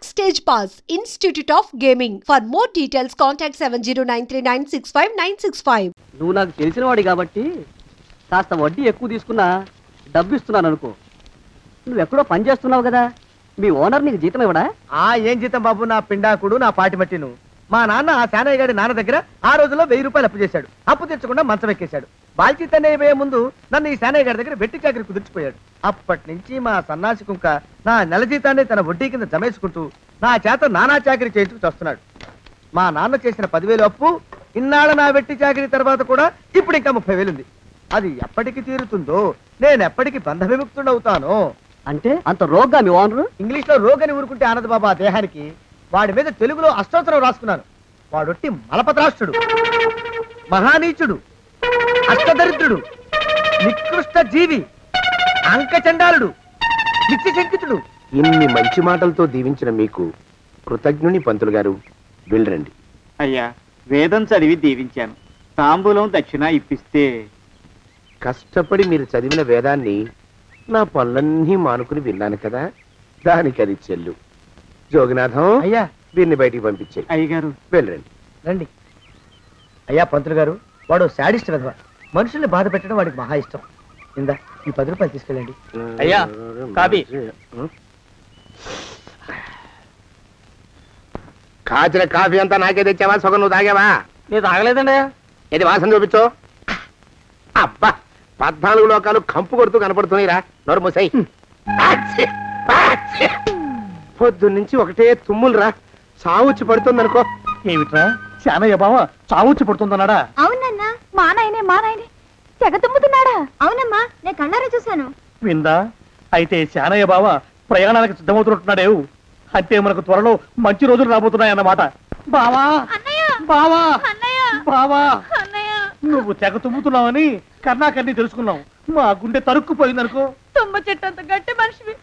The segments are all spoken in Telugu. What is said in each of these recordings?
Backstage Pass, Institute of Gaming. For more details, contact 7093965965. నువ్వు నాకు తెలిసిన వాడి కాబట్టి కాస్త వడ్డీ ఎక్కువ తీసుకున్నా డబ్బు ఇస్తున్నాను అనుకో. నువ్వు ఎక్కడో పని చేస్తున్నావు కదా, మీ ఓనర్ నీకు జీతం ఇవ్వడా? ఏం జీతం బాబు, నా పిండాకుడు నా పాటి మట్టిను. మా నాన్న ఆ శానయ్య గారి నాన్న దగ్గర ఆ రోజుల్లో 1000 రూపాయలు అప్పు చేశాడు. అప్పు తెచ్చకుండా మంచం ఎక్కేశాడు. బాల్చితనే అయిపోయే ముందు నన్ను ఈ శానయ్య గారి దగ్గర వెట్టి చాకరీ కుదిర్చిపోయాడు. అప్పటి నుంచి మా సన్నాసి కుంక నా నెల జీతాన్ని తన వడ్డీ కింద జమేసుకుంటూ నా చేత నానా చాకరీ చేయించుకు వస్తున్నాడు. మా నాన్న చేసిన 10,000 అప్పు ఇన్నాళ్ళ నా వెట్టి చాకరీ తర్వాత కూడా ఇప్పుడు ఇంకా 30,000 ఉంది. అది ఎప్పటికి తీరుతుందో, నేను ఎప్పటికి బంధ విముక్తుడవుతానో. అంటే అంత రోగ్గా మీ ఓనరు? ఇంగ్లీష్ లో రోగ్ అని ఊరుకుంటే ఆనంద్ బాబా ఆ దేహానికి. వాడి మీద తెలుగులో అష్టోత్తరం రాసుకున్నాను. వాడొట్టి మలపత్రాష్ట్రుడు, మహానీచుడు, అష్టదరిద్రుడు, నికృష్ట జీవి, అంకచండాలుడు, నిత్య శంకితుడు. ఇన్ని మంచి మాటలతో దీవించిన మీకు కృతజ్ఞుని పంతులు గారు. వెళ్ళరండి. అయ్యా, వేదం చదివి దీవించాను, తాంబూలం దక్షిణ ఇప్పిస్తే. కష్టపడి మీరు చదివిన వేదాన్ని నా పనులన్నీ మానుకుని విన్నాను కదా, దానికి అది చెల్లు. జోగినాథం, అయ్యా వీరిని బయటికి పంపించేయి. అయ్యగారు వెళ్ళరండి. రండి. అయ్యా పంతులు గారు, వాడు శాడిస్ట్ విధవ. మనుషుల్ని బాధ పెట్టడం వాడికి మహా ఇష్టం. ఇందా ఈ 10 రూపాయలు తీసుకెళ్ళండి. అయ్యా, కాపీ. కాచిన కాఫీ అంతా నాకే తెచ్చావా? సగం నువ్వు తాగావా? నేను తాగలేదండి. ఇది వాసన చూపించు. అబ్బా, 14 లోకాలు కంపు కొడుతూ కనపడుతున్నాయిరా. నోరు మూసాయి. పొద్దున్నుంచి ఒకటే తుమ్ములురా. సావుచ్చి పడుతుంది అనుకో. ఏమిట్రా శానయ్య బావ చావుచ్చి పడుతుందన్నాడా? అవునన్నా, మా నాయనే తెగ తుమ్ముతున్నాడా? అవునమ్మా, నేను కళ్ళారా చూశాను. విందా? అయితే శానయ్య బావ ప్రయాణానికి సిద్ధమవుతున్నట్టున్నాడేవు. అంటే మనకు త్వరలో మంచి రోజులు రాబోతున్నాయన్నమాట. బావా బావా బావా, నువ్వు తెగ తుమ్ముతున్నావని కర్ణాకర్ణి తెలుసుకున్నావు. మా గుండె తరుక్కుపోయిందనుకో. తుమ్మ చెట్టు అంత గట్టి మనిషివి,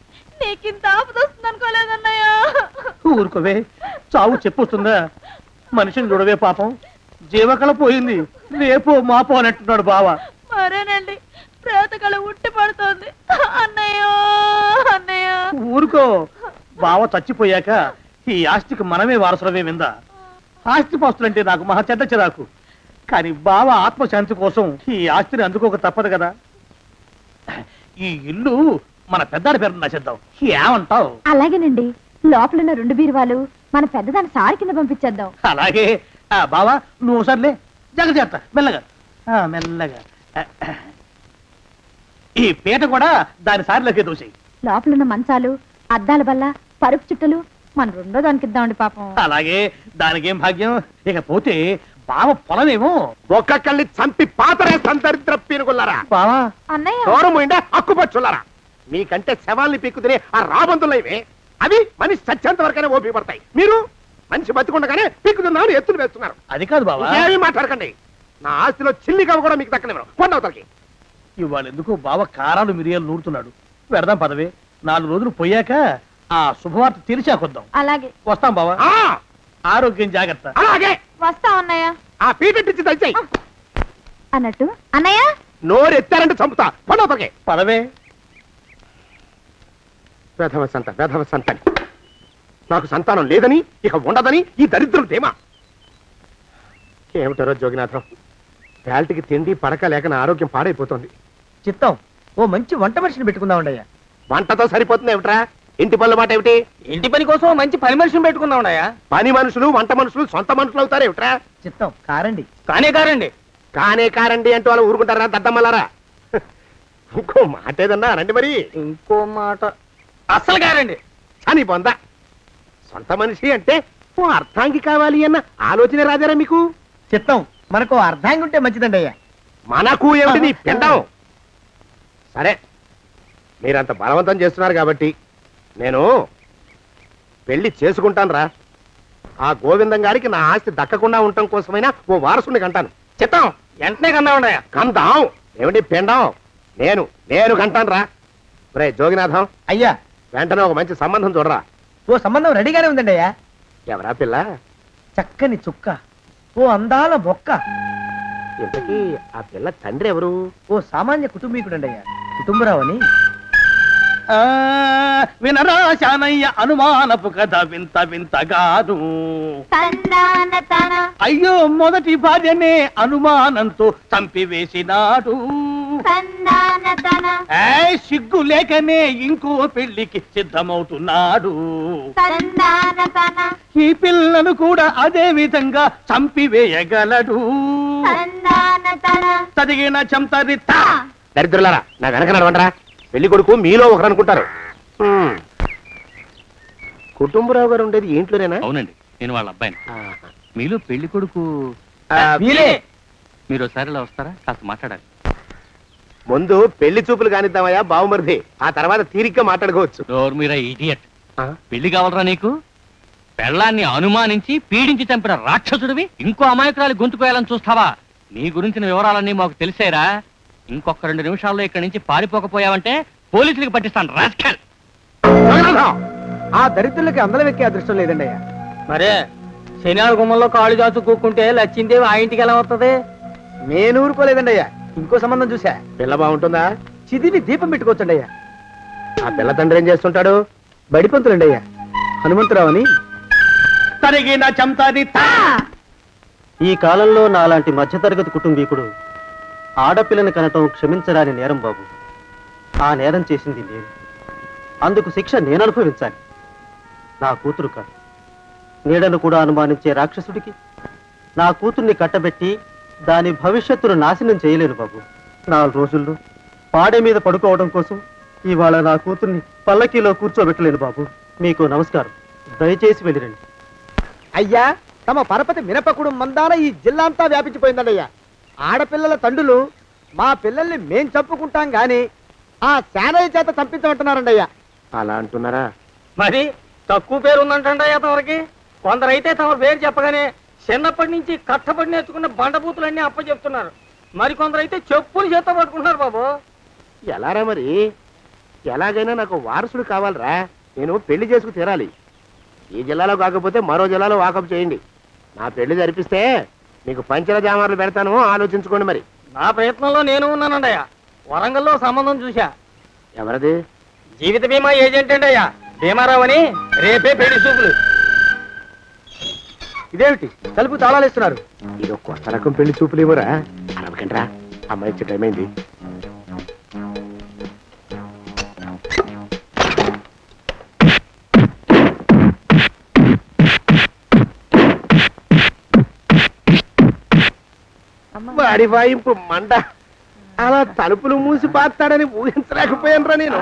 నీకింత ఆపదొస్తుంది అనుకోలేదన్నయ్య. ఊరుకోవే, చావు చెప్పొస్తుందా? మనిషిని చూడవే పాపం, జీవకళ పోయింది. రేపో మాపో అంటున్నాడు బావ. మరేనండి, ప్రేతకళ ఉట్టి పడుతోంది అన్నయ్య. ఊరుకో, బావ చచ్చిపోయాక ఈ ఆస్తికి మనమే వారసులమే. విందా? ఆస్తిపాస్తులంటే నాకు మహా చెడ్డ చిరాకు. కానీ బావ ఆత్మశాంతి కోసం ఈ ఆస్తిని అందుకోక తప్పదు కదా. ఈ ఇల్లు మన పెద్దాడి పేరు నచ్చేద్దాం. ఏమంటావు? అలాగేనండి, లోపలున్న 2 బీరువాలు మన పెద్దదాన్ని సారి కింద పంపించేద్దాం. అలాగే. బావా నువ్వు సర్లే, జాగ్రత్త, మెల్లగా మెల్లగా. ఈ పీట కూడా దాని సారిలోకి దూసేయి. లోపలున్న మంచాలు, అద్దాల బల్ల, పరుపు చుట్టలు మన 2వ దానికి ఇద్దామండి పాపం. అలాగే, దానికేం భాగ్యం. ఇకపోతే బావ పొలమేమో ఒక్కొక్కళ్ళని చంపి పాతరేస్తాను దరిద్ర పీనుకున్నారా. బావా అన్నయ్య, దూరం పోయిందా అక్కుపచ్చులారా. మీకంటే శవాల్ని పీక్కుతినే ఆ రాబందులైవే, అవి మనిషి చచ్చేంత వరకనే ఓపి పడతాయి. మీరు మనిషి బతికుండగానే పీక్కుతున్నామని ఎత్తులు వేస్తున్నారు. అది కాదు బావా. ఏమీ మాట్లాడకండి. నా ఆస్తిలో చిల్లిగా కూడా మీకు దక్కనివ్వను. కొండవతలకి. ఇవాళ ఎందుకు బావ కారాలు మిరియాలు నూరుతున్నాడు. పెడదాం పదవే, 4 రోజులు పోయాక ఆ శుభవార్త తెలిసాకొద్దాం. అలాగే వస్తాం బావా. ఆరోగ్యం జాగ్రత్త. అలాగే వస్తాం అన్నయ్య. ఆ పీటెట్టించి దయచేయి. అన్నట్టు అన్నయ్య, నోరు ఎత్తారంటే చంపుతా. కొండవతలకి పదవే. వేధవ సంతానం. నాకు సంతానం లేదని, ఇక ఉండదని ఈ దరిద్రులు ధీమా. ఏమిటారో జోగినాథం, వేల్టికి తిండి పడక లేక నా ఆరోగ్యం పాడైపోతుంది. చిత్తం, ఓ మంచి వంట మనిషిని పెట్టుకుందామండయ్యా. వంటతో సరిపోతుంది ఏమిట్రా? ఇంటి పనుల మాట ఏమిటి? ఇంటి పని కోసం మంచి పని మనిషిని పెట్టుకుందామయ్యా. పని మనుషులు వంట మనుషులు సొంత మనుషులు అవుతారు ఏమిట్రా? చిత్తం కారండి. కారండి. కారండి అంటూ వాళ్ళు ఊరుకుంటారా దద్దమ్మలారా? ఇంకో మాట ఏదన్నా రండి మరి. ఇంకో మాట అస్సలు కారండి. అని పొందా. సొంత మనిషి అంటే ఓ అర్థాంగి కావాలి అన్న ఆలోచన రాజారా మీకు? చిత్తం, మనకు అర్ధాంగి ఉంటే మంచిదండి అయ్యా. మనకు ఏమిటి నీ పిండం? సరే, మీరంత బలవంతం చేస్తున్నారు కాబట్టి నేను పెళ్లి చేసుకుంటాను రా. ఆ గోవిందం గారికి నా ఆస్తి దక్కకుండా ఉండటం కోసమైనా ఓ వారసుని కంటాను. చిత్తం, వెంటనే కన్నామండయ్యా. కందాం ఏమిటి పిండం? నేను కంటాను రా. రే జోగినాథం, అయ్యా వెంటనే ఒక మంచి సంబంధం చూడరా. ఓ సంబంధం రెడీగానే ఉందండి అయ్యా. ఎవరా పిల్ల? చక్కని చుక్క, ఓ అందాల మొక్క. ఇంతకీ ఆ పిల్ల తండ్రి ఎవరు? ఓ సామాన్య కుటుంబీకుడండి అయ్యా, కుటుంబరావు అని. వినరా శానయ్య అనుమానపు కథ వింత వింతగాను. అయ్యో మొదటి భార్యనే అనుమానంతో చంపివేసినాడు. సిగ్గు లేకనే ఇంకో పెళ్లికి సిద్ధమవుతున్నాడు. ఈ పిల్లను కూడా అదే విధంగా చంపివేయగలడు. చదివిన చంతరిత. దరిద్రులారా నా వెనక నడవంటరా. పెళ్లి కొడుకు మీలో ఒకరు అనుకుంటారు. కుటుంబరావు గారు ఉండేది ఏంట్లోనేనా? అవునండి, నేను వాళ్ళ అబ్బాయిని. మీలో పెళ్లి కొడుకు మీరు ఒకసారి ఇలా వస్తారా? కాస్త మాట్లాడాలి. ముందు పెళ్లి చూపులు కానిద్దామయ్యా బావుమరిది, ఆ తర్వాత తీరిగ్గా మాట్లాడుకోవచ్చు. మీరా ఇడియట్. పెళ్లి కావాలరా నీకు? పెళ్ళాన్ని అనుమానించి పీడించి చంపిన రాక్షసుడివి ఇంకో అమాయకురాలి గొంతుకోయాలని చూస్తావా? నీ గురించిన వివరాలన్నీ మాకు తెలిసేరా. ఇంకొక 2 నిమిషాల్లో ఇక్కడి నుంచి పారిపోకపోయావంటే పోలీసులకు పట్టిస్తాను. రాస్కల్. ఆ దరిద్రులకి అందలం ఎక్కే అదృష్టం లేదండి అయ్యా. మరే శనివారం గుమ్మంలో కాళ్ళు చాచు కూకుంటే లచ్చిందేవి ఆ ఇంటికి ఎలా వస్తుంది? నేను ఊరుకోలేదండి అయ్యా. ఇంకో సంబంధం చూసా. పిల్ల బాగుంటుందా? చిదివి దీపం పెట్టుకోవచ్చండి అయ్యా. ఆ పిల్ల తండ్రి ఏం చేస్తుంటాడు? బడిపంతులండి అయ్యా, హనుమంతరావు అని. తరిగిన చంతరిత. ఈ కాలంలో నాలాంటి మధ్యతరగతి కుటుంబీకుడు ఆడపిల్లని కనటం క్షమించరాని నేరం బాబు. ఆ నేరం చేసింది నేను. అందుకు శిక్ష నేను అనుభవించాలి. నా కూతురు కాదు, నీడను కూడా అనుమానించే రాక్షసుడికి నా కూతుర్ని కట్టబెట్టి దాని భవిష్యత్తును నాశనం చేయలేను బాబు. 4 రోజుల్లో పాడే మీద పడుకోవడం కోసం ఇవాళ నా కూతుర్ని పల్లకీలో కూర్చోబెట్టలేను బాబు. మీకు నమస్కారం, దయచేసి వెళ్ళిరండి. అయ్యా, తమ పరపతి మినపకుడు మందాన ఈ జిల్లా అంతా వ్యాపించిపోయిందండి అయ్యా. ఆడపిల్లల తండ్రులు మా పిల్లల్ని మేం చంపుకుంటాం గాని ఆ శానయ్య చేత చంపించమంటున్నారండి అయ్యా. అలా అంటున్నారా? మరి తక్కువ పేరు ఉందంటే తమరికి. కొందరైతే తమ పేరు చెప్పగానే చిన్నప్పటి నుంచి కట్టబడి నేర్చుకున్న బండబూతులన్నీ అప్పచెప్తున్నారు. మరి కొందరైతే చెప్పులు చేత పట్టుకుంటున్నారు బాబు. ఎలారా మరి? ఎలాగైనా నాకు వారసుడు కావాలరా. నేను పెళ్లి చేసుకు తీరాలి. ఈ జిల్లాలో కాకపోతే మరో జిల్లాలో వాకప్ చేయండి. నా పెళ్లి జరిపిస్తే మీకు పంచల జామార్లు పెడతాను, ఆలోచించుకోండి. మరి నా ప్రయత్నంలో నేను ఉన్నానండి. వరంగల్లో సంబంధం చూశా. ఎవరది? జీవిత బీమా ఏజెంట్ అండి అయ్యా, భీమారావు అని. రేపే పెళ్లి చూపులు. ఇదేమిటి తలుపు తాళాలు ఇస్తున్నారు? ఇది కొత్త రకం పెళ్లి చూపులు ఏమోరా. అరవకండ్రా, అమ్మాయి ఇచ్చే టైం అయింది. వాడి వాయింపు మండ. అలా తలుపులు మూసి పాతాడని ఊహించలేకపోయానురా నేను.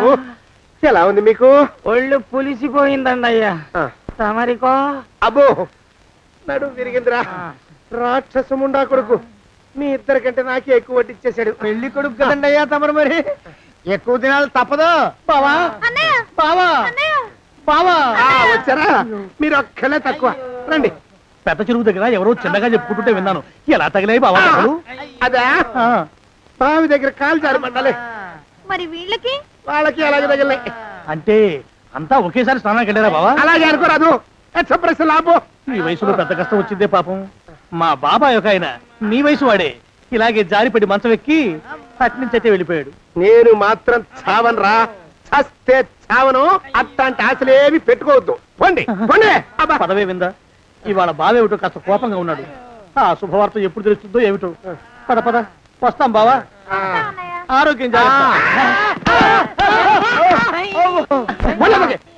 ఎలా ఉంది మీకు? ఒళ్ళు పులిసిపోయిందండి అయ్యా. తమరికో? అబ్బో, నడు విరిగిందిరా. రాక్షసముండా కొడుకు. మీ ఇద్దరికంటే నాకే ఎక్కువ వడ్డిచ్చేశాడు. పెళ్లి కొడుకు కదండి అయ్యా తమరు. మరి ఎక్కువ దినాలు తప్పదు. బావా బావా బావా వచ్చారా? మీరు ఒక్కలే తక్కువ. రండి. పెద్ద చెరువు దగ్గర ఎవరో చిన్నగా చెప్పుకుంటుంటే విన్నాను. ఎలా తగిలాయి బాబా? అదా బావి దగ్గర కాలు జారి పడ్డాలి. మరి వీళ్ళకి? వాళ్ళకి అలాగే తగిలే. అంటే అంతా ఒకేసారి స్నానానికి వెళ్ళారా బావా? అలాగే అనుకోరాదు. ప్రశ్న లాభం. ఈ వయసులో పెద్ద కష్టం వచ్చిందే పాపం. మా బాబాయ్ ఒక ఆయన మీ వయసు వాడే ఇలాగే జారిపడి మంచం ఎక్కి అట్నుంచి అయితే వెళ్ళిపోయాడు. నేను మాత్రం చావనరా. చస్తే చావను. అట్లాంటి ఆశలేమి పెట్టుకోవద్దు. పోండి పోండి. పదవే విందా. ఇవాళ బావేమిటో కాస్త కోపంగా ఉన్నాడు. ఆ శుభవార్త ఎప్పుడు తెలుస్తుందో ఏమిటో. పద పద వస్తాం బావా. ఆరోగ్యం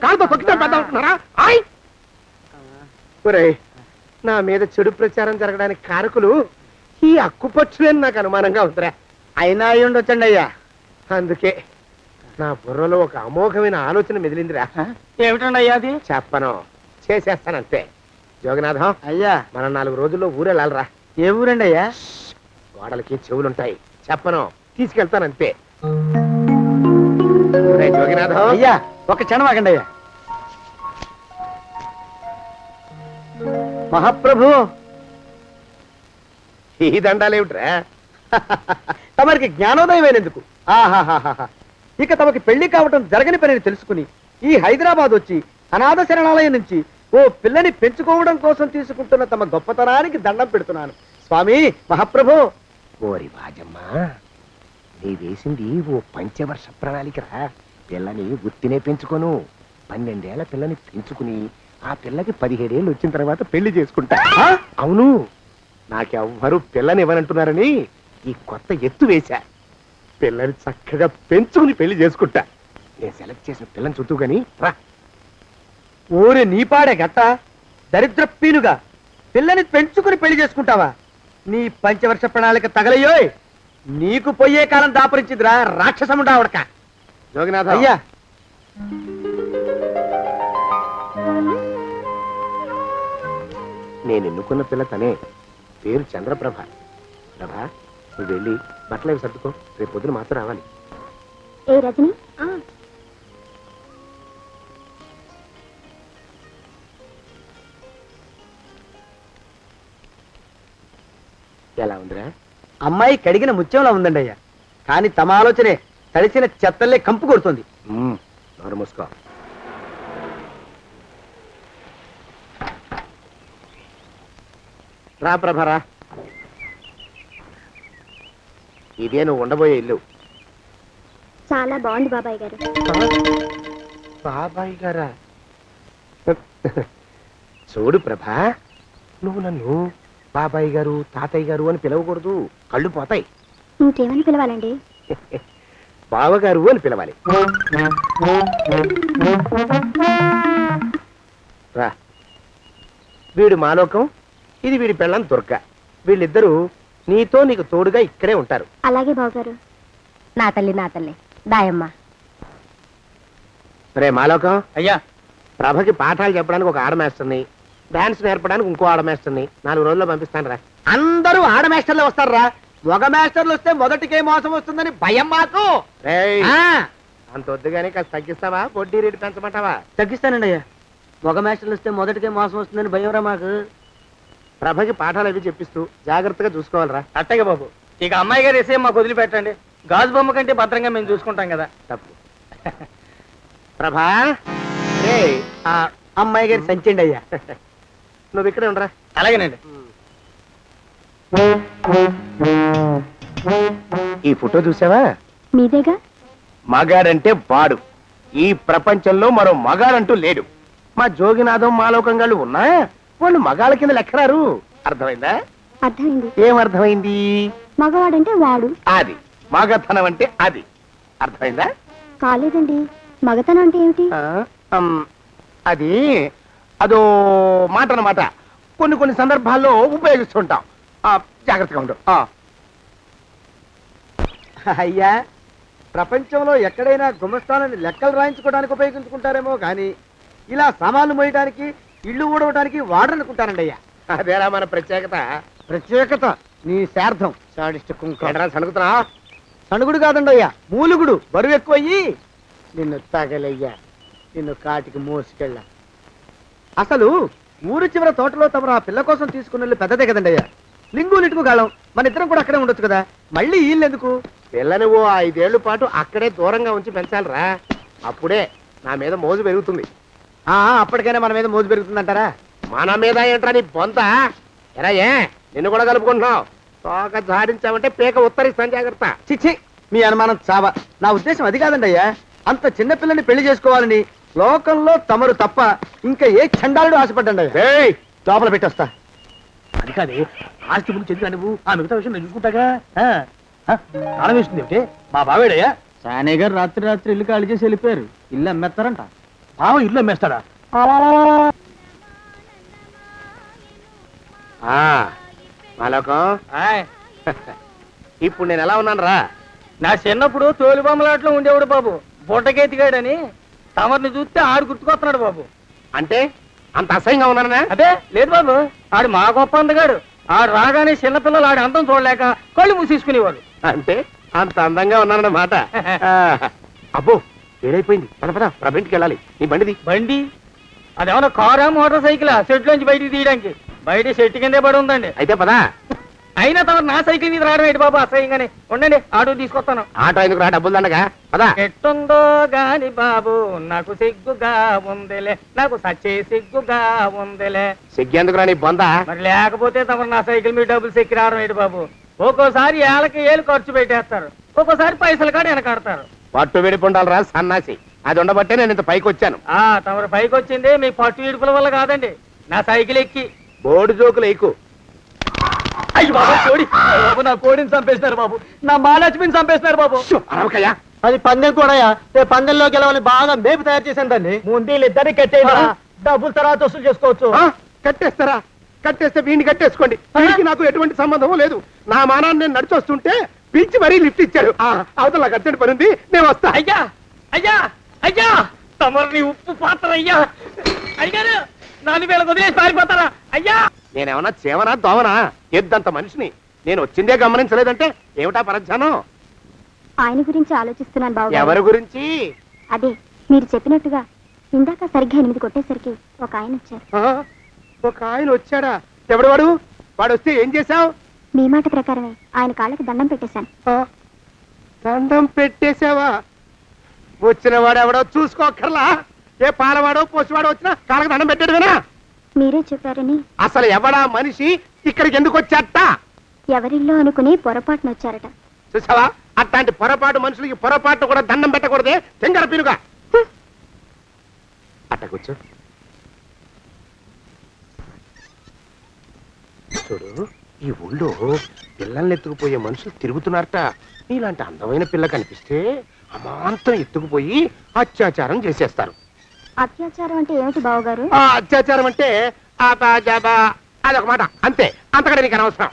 కాలుతో తొక్కితే పెద్దారా. నా మీద చెడు ప్రచారం జరగడానికి కారకులు ఈ అక్కుపక్షులని నాకు అనుమానంగా ఉందిరా. అయినా అయి ఉండొచ్చండి అయ్యా. అందుకే నా బుర్రలో ఒక అమోఘమైన ఆలోచన మెదిలిందిరా. ఏమిటండి అయ్యా అది? చెప్పను, చేసేస్తానంతే. జోగనాథం అయ్యా, మనం 4 రోజుల్లో ఊరెళ్ళాలరా. ఏ ఊరండి అయ్యా? గోడలకి చెవులుంటాయి. చెప్పను, తీసుకెళ్తానంతే. జోగినాథం అయ్యా, ఒక క్షణం ఆగండి అయ్యా. మహాప్రభు, ఈ దండాలేమిట్రా? తమరికి జ్ఞానోదయం అయినందుకు. ఆహాహాహా. ఇక తమకి పెళ్లి కావటం జరగని పనిని తెలుసుకుని ఈ హైదరాబాద్ వచ్చి అనాథ శరణాలయం నుంచి ఓ పిల్లని పెంచుకోవడం కోసం తీసుకుంటున్న తమ గొప్పతనానికి దండం పెడుతున్నాను స్వామి. మహాప్రభు. ఓరి వాజమ్మా, నీ వేసింది ఓ పంచవర్ష ప్రణాళికరా. పిల్లని గుర్తినే పెంచుకోను. 12 ఏళ్ల పిల్లని పెంచుకుని ఆ పిల్లకి 17 ఏళ్ళు వచ్చిన తర్వాత పెళ్లి చేసుకుంటా. అవును, నాకెవ్వరూ పిల్లని ఇవ్వనంటున్నారని ఈ కొత్త ఎత్తు వేశా. పిల్లని చక్కగా పెంచుకుని పెళ్లి చేసుకుంటా. నేను సెలెక్ట్ చేసిన పిల్లని చుట్టూ గాని రా. ఊరే నీపాడే గట్ట దరిద్ర పీనుగా పిల్లని పెంచుకుని పెళ్లి చేసుకుంటావా? నీ పంచవర్ష ప్రణాళిక తగలయ్యోయ్. నీకు పోయే కాలం దాపరించిందిరా రాక్షసముండా ఉడక. జోగినాథ అయ్యా, నేను ఎన్నుకున్న పిల్ల తనే. పేరు చంద్రప్రభ. ప్రభ, నువ్వు వెళ్ళి బట్టలు అవి సర్దుకో. రేపు పొద్దున మాత్రం రావాలి. ఏ రజని, ఎలా ఉందిరా? అమ్మాయి కడిగిన ముత్యంలా ఉందండి అయ్యా. కానీ తమ ఆలోచనే తడిసిన చెత్తల్లే కంపు కొడుతుంది. నోరు మూసుకో. రా ప్రభరా, ఇదే నువ్వు ఉండబోయే ఇల్లు. చాలా బాగుంది బాబాయ్ గారు. బాబాయ్ గారా? చూడు ప్రభా, నువ్వు నన్ను బాబాయ్ గారు తాతయ్య గారు అని పిలవకూడదు, కళ్ళు పోతాయి. ఇంకేమని పిలవాలండి? బావగారు అని పిలవాలి. రా, వీడు మాలోకం, ఇది వీడి పెళ్ళం దుర్గ. వీళ్ళిద్దరూ నీతో నీకు తోడుగా ఇక్కడే ఉంటారు. అలాగే బావగారు. నా తల్లి నా తల్లి దాయమ్మ. రే మాలోకం, అయ్యా, ప్రభకి పాఠాలు చెప్పడానికి ఒక ఆడమేస్తుంది, డాన్స్ నేర్పడానికి ఇంకో ఆడమేస్తుంది. 4 రోజుల్లో పంపిస్తాను రా. అందరూ ఆడ మాస్టర్లు వస్తారా? మగ మాస్టర్లు వస్తే మొదటికే మోసం వస్తుందని భయం మాకు. అంత వద్దుగానే కాస్త తగ్గిస్తావా? వడ్డీ రేటు పెంచమంటావా? తగ్గిస్తానండి అయ్యా. మగ మాస్టర్లు వస్తే మొదటికే మోసం వస్తుందని భయం రా మాకు. ప్రభకి పాఠాలు అవి చెప్పిస్తూ జాగ్రత్తగా చూసుకోవాలరా. అట్టగే బాబు, ఇక అమ్మాయి గారు వేసే మాకు వదిలిపెట్టండి. గాజు బొమ్మ కంటే భద్రంగా మేము చూసుకుంటాం కదా. తప్పు. ప్రభా, రే ఆ అమ్మాయి గారి సంచండి అయ్యా. నువ్వు ఇక్కడే ఉండరా. అలాగేనండి. ఈ ఫోటో చూసావా? మీదేగా. మగాడంటే వాడు. ఈ ప్రపంచంలో మరో మగాడంటూ లేడు. మా జోగినాథం మాలోకంగాళ్ళు ఉన్నా వాళ్ళు మగాళ్ళ కింద లెక్కరారు. అర్థమైందా? అర్థమైంది. ఏం అర్థమైంది? మగవాడంటే వాడు. అది మగతనం అంటే అది. అర్థమైందా? కాలేదండి. మగతనం అంటే ఏమిటి? అది అదో మాట అన్నమాట. కొన్ని సందర్భాల్లో ఉపయోగిస్తుంటాం. జాగ్రత్తగా ఉండు. అయ్యా, ప్రపంచంలో ఎక్కడైనా గుమస్థానాన్ని లెక్కలు రాయించుకోవడానికి ఉపయోగించుకుంటారేమో కానీ ఇలా సామాన్లు మోయడానికి, ఇల్లు ఊడవడానికి వాడరనుకుంటారండి అయ్యా. అదేరా మన ప్రత్యేకత. ప్రత్యేకత నీ శార్థం. సాడిస్ట్ కుంక. సనుగుతున్నా? సణుగుడు కాదండి అయ్యా, మూలుగుడు. బరువు ఎక్కువయ్యి నిన్ను తగలయ్యా, నిన్ను కాటికి మోసుకెళ్ళ. అసలు ఊరు చివర తోటలో తమరు ఆ పిల్ల కోసం తీసుకున్న పెద్దదే కదండి అయ్యా. లింగు లిటుకు గాలం. మన ఇద్దరం కూడా అక్కడే ఉండొచ్చు కదా. మళ్ళీ వీళ్ళెందుకు? పిల్లని ఓ 5 ఏళ్ల పాటు అక్కడే దూరంగా ఉంచి పెంచాలరా. అప్పుడే నా మీద మోజు పెరుగుతుంది. అప్పటికైనా మన మీద మోజు పెరుగుతుందంటారా? మన మీద ఏంట్రా నీ బొంత? ఎరా, ఏ నిన్ను కూడా కలుపుకుంటున్నావు? తోక జాడించావంటే పీక ఉత్తరిస్తాను, జాగ్రత్త. చిచ్చి, మీ అనుమానం చావా. నా ఉద్దేశం అది కాదండి అయ్యా. అంత చిన్న పిల్లని పెళ్లి చేసుకోవాలని లోకంలో తమరు తప్ప ఇంకా ఏ చండాలుడు ఆశపడ్డండి అయ్యా. లోపల పెట్టొస్తా. అది కాదే, ఆస్తి ముందు చెందుగా నువ్వు ఆ మిగతా విషయం నేను చూసుకుంటాగా. తాళం వేస్తుంది ఏమిటి? మా బావేడయ్యా. సానే గారు రాత్రి ఇల్లు ఖాళీ చేసి వెళ్ళిపోయారు. ఇల్లు అమ్మేస్తారంట. బావ ఇల్లు అమ్మేస్తాడా? మాలోకం, ఇప్పుడు నేను ఎలా ఉన్నాను రా? నా చిన్నప్పుడు తోలుబొమ్మలాట్లో ఉండేవాడు బాబు, బుట్టకెత్తిగాడని. తమరిని చూస్తే ఆడు గుర్తుకొస్తున్నాడు బాబు. అంటే అంత అసహ్యంగా ఉన్నానా? అదే లేదు బాబు, ఆడు మా గొప్ప అందగాడు. ఆడు రాగానే చిన్నపిల్లలు ఆడి అందం చూడలేక కళ్ళు మూసేసుకునేవాడు. అంటే అంత అందంగా ఉన్నానన్నమాట. అబ్బో, ఏడైపోయింది. పద ప్రభంటికి వెళ్ళాలి. నీ బండిది. బండి? అదేమన్నా కారా మోటార్ సైకిలా సెట్లోంచి బయటికి తీయడానికి? బయట సెట్టు కిందే పడి ఉందండి. అయితే పదా. అయినా తమరు నా సైకిల్ మీద రావడం ఏంటి బాబు అసహ్యంగానే. ఉండండి, ఆటో తీసుకొస్తాను. ఆటో ఎందుకు రా, డబ్బులు దండగా. పదా. ఎట్టుందో గాని బాబు నాకు సిగ్గుగా ఉందిలే, నాకు సచ్చే సిగ్గుగా ఉందిలే. సిగ్గెందుకు రా నీ బొంద? మరి లేకపోతే తమరు నా సైకిల్ మీద డబ్బులు సెక్కి రావడం ఏంటి బాబు? ఒక్కోసారి ఏళ్ళకి ఏళ్ళు ఖర్చు పెట్టేస్తారు, ఒక్కోసారి పైసలు కాడ వెనకాడతారు. పట్టు విడిపుండాలి రా సన్నాసి. అది ఉండబట్టే నేను ఇంత పైకి వచ్చాను. తమరు పైకి వచ్చింది మీ పట్టు ఇడుపుల వల్ల కాదండి, నా సైకిల్ ఎక్కి. బోర్డు జోకులు ఎక్కు. అయ్యి బాబు కోడి, బాబు నా కోడిని చంపేసినారు బాబు, నా మహాలక్ష్మిని చంపేసినారు బాబు. అరవకయ్యా. అది పందెం కూడా పందెంలో గెలవని బాగా మేపు తయారు చేశాను దాన్ని. ముందు ఇద్దరిని కట్టేయరా, డబ్బులు తర్వాత వసూలు చేసుకోవచ్చు. కట్టేస్తారా? కట్టేస్తే వీడిని కట్టేసుకోండి. వీడికి నాకు ఎటువంటి సంబంధం లేదు. నా మానాన్ని నేను నడిచొస్తుంటే పిలిచి మరీ లిఫ్ట్ ఇచ్చాడు. అవతల నాకు అర్జెంట్ పని ఉంది, నేను వస్తా. అయ్యా అయ్యా అయ్యా, తమరిని ఉప్పు పాత్ర అయ్యా. అయ్యారు నాలుగు వేల వదిలేసి పారిపోతారా అయ్యా? నేనేమన్నా చేవనా దోవనా? ఎద్దంత మనిషిని. నేను వచ్చిందే గమనించలేదంటే ఏమిటా పరధ్యానం? ఆయన గురించి ఆలోచిస్తున్నాను బాబు. ఎవరి గురించి? అదే మీరు చెప్పినట్టుగా ఇందాక సరిగ్గా 8 కొట్టేసరికి ఒక ఆయన వచ్చారు. ఒక ఆయన వచ్చాడా? ఎవడు వాడు? వాడు వస్తే ఏం చేశావు? మీ మాట ప్రకారమే ఆయన కాళ్ళకి దండం పెట్టేశాను. దండం పెట్టేశావా? వచ్చిన వాడు ఎవడో చూసుకోకర్లా. ఏ పాలవాడో పోసివాడో వచ్చినా కాళ్ళకి దండం పెట్టాడువేనా? మీరే చెప్పారని. అసలు ఎవడా మనిషి ఇక్కడికి ఎందుకు వచ్చాట? ఎవరిల్లో అనుకుని పొరపాటున వచ్చారట. చూసావా, అట్లాంటి పొరపాటు మనుషులకి పొరపాటు కూడా దండం పెట్టకూడదే. తెంగర పినుగా అట్ట కూర్చో. చూడు, ఈ ఊళ్ళో పిల్లల్ని ఎత్తుకుపోయే మనుషులు తిరుగుతున్నారట. నీలాంటి అందమైన పిల్ల కనిపిస్తే అమాంతం ఎత్తుకుపోయి అత్యాచారం చేసేస్తారు. అత్యాచారం అంటే ఏమిటి బావగారు? అత్యాచారం అంటే అదొక మాట అంతే. అంతకంటే నీకు అనవసరం.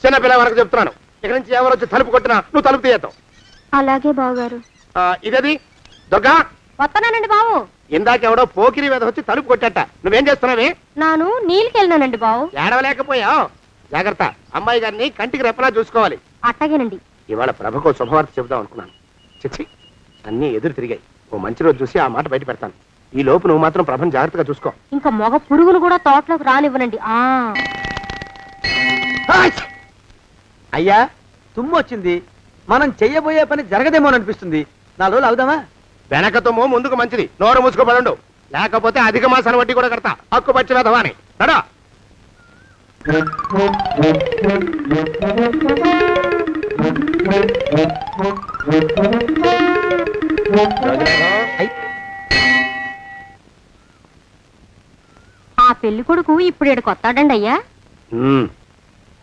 చిన్నపిల్ల వరకు చెప్తున్నాను. ఇక్కడ నుంచి ఎవరు వచ్చి తలుపు కొట్టినా నువ్వు తలుపు తీయతావు. అలాగే బావగారు. ఇదేది దొంగ? వస్తున్నానండి బావు. ఇందాక ఎవడో పోకిరి మీద వచ్చి తలుపు కొట్టట. నువ్వేం చేస్తున్నావే? నాను నీళ్ళకెళ్ళినానండి బావు. ఏడవలేకపోయావు. జాగ్రత్త, అమ్మాయి గారిని కంటికి రెప్పలా చూసుకోవాలి. అట్టగేనండి. ఇవాళ ప్రభకు శుభవార్త చెబుదాం అనుకున్నాను. చిచ్చి, అన్నీ ఎదురు తిరిగాయి. ఓ మంచి రోజు చూసి ఆ మాట బయట పెడతాను. ఈ లోపు నువ్వు మాత్రం ప్రభను జాగ్రత్తగా చూసుకో. ఇంకా మొగ పురుగులు కూడా తోటలోకి రానివ్వనండి. అయ్యా తుమ్ము వచ్చింది, మనం చెయ్యబోయే పని జరగదేమోననిపిస్తుంది. 4 రోజులు అవుదామా? వెనకతోమో ముందుకు మంచిది. నోరు మూసుకోబడండు, లేకపోతే అధిక మాసాల వడ్డీ కూడా కడతా. హక్కు పచ్చి వెధవా అని నడా. ఆ పెళ్లి కొడుకు ఇప్పుడు ఇక్కడికి వస్తాడండి అయ్యా.